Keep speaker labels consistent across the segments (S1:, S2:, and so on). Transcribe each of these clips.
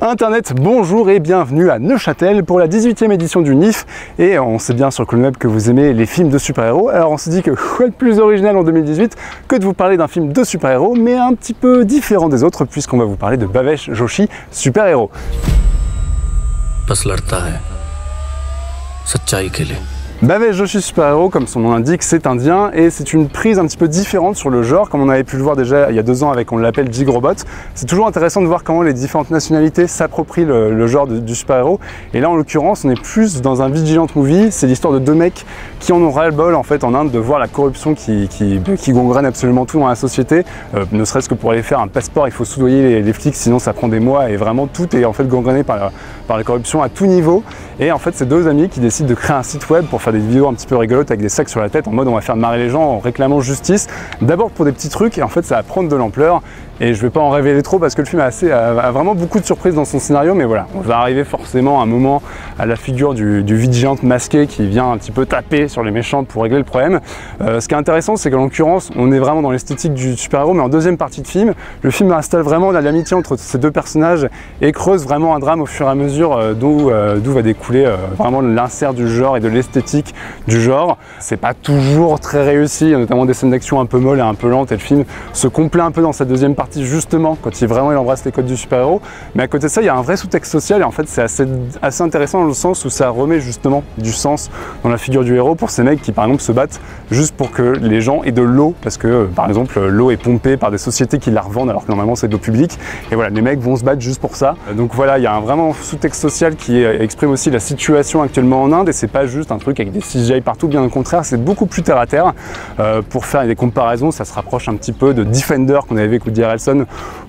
S1: Internet, bonjour et bienvenue à Neuchâtel pour la 18e édition du NIF. Et on sait bien sur CloneWeb que vous aimez les films de super-héros. Alors on s'est dit que quoi de plus original en 2018 que de vous parler d'un film de super-héros, mais un petit peu différent des autres, puisqu'on va vous parler de Bhavesh Joshi, super-héros. Bhavesh Joshi super-héros, comme son nom l'indique, c'est indien et c'est une prise un petit peu différente sur le genre, comme on avait pu le voir déjà il y a 2 ans avec, on l'appelle Jig Robot. C'est toujours intéressant de voir comment les différentes nationalités s'approprient le genre du super-héros. Et là en l'occurrence on est plus dans un Vigilante movie, c'est l'histoire de 2 mecs qui en ont ras-le-bol en fait en Inde de voir la corruption qui gangrène absolument tout dans la société. Ne serait-ce que pour aller faire un passeport il faut soudoyer les flics, sinon ça prend des mois et vraiment tout est en fait gangréné par la corruption à tout niveau. Et en fait c'est 2 amis qui décident de créer un site web pour faire des vidéos un petit peu rigolotes avec des sacs sur la tête en mode on va faire marrer les gens en réclamant justice. D'abord pour des petits trucs et en fait ça va prendre de l'ampleur. Et je ne vais pas en révéler trop parce que le film a vraiment beaucoup de surprises dans son scénario, mais voilà, on va arriver forcément à un moment à la figure du vigilante masqué qui vient un petit peu taper sur les méchants pour régler le problème. Ce qui est intéressant, c'est qu'en l'occurrence, on est vraiment dans l'esthétique du super-héros, mais en deuxième partie de film, le film installe vraiment l'amitié entre ces 2 personnages et creuse vraiment un drame au fur et à mesure d'où va découler vraiment l'insert du genre et de l'esthétique du genre. C'est pas toujours très réussi, il y a notamment des scènes d'action un peu molles et un peu lentes, et le film se complaît un peu dans sa deuxième partie justement quand il embrasse les codes du super-héros, mais à côté de ça il y a un vrai sous-texte social et en fait c'est assez intéressant dans le sens où ça remet justement du sens dans la figure du héros pour ces mecs qui par exemple se battent juste pour que les gens aient de l'eau parce que par exemple l'eau est pompée par des sociétés qui la revendent alors que normalement c'est de l'eau publique et voilà, les mecs vont se battre juste pour ça. Donc voilà, il y a un vraiment sous-texte social qui exprime aussi la situation actuellement en Inde et c'est pas juste un truc avec des CGI partout, bien au contraire c'est beaucoup plus terre à terre. Pour faire des comparaisons, ça se rapproche un petit peu de Defender qu'on avait vu avec Woody Harrelson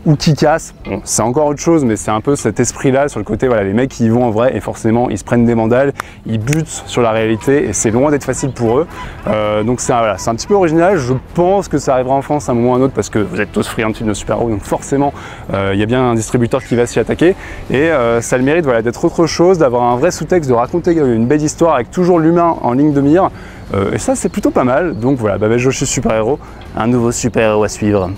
S1: ou Kick-Ass. Bon, c'est encore autre chose, mais c'est un peu cet esprit-là sur le côté, voilà, les mecs qui y vont en vrai et forcément ils se prennent des mandales, ils butent sur la réalité et c'est loin d'être facile pour eux. Donc c'est voilà, un petit peu original. Je pense que ça arrivera en France à un moment ou à un autre parce que vous êtes tous friands de films de super-héros, donc forcément il y a bien un distributeur qui va s'y attaquer et ça a le mérite voilà, d'être autre chose, d'avoir un vrai sous-texte, de raconter une belle histoire avec toujours l'humain en ligne de mire. Et ça c'est plutôt pas mal. Donc voilà, Bhavesh Joshi super-héros, un nouveau super-héros à suivre.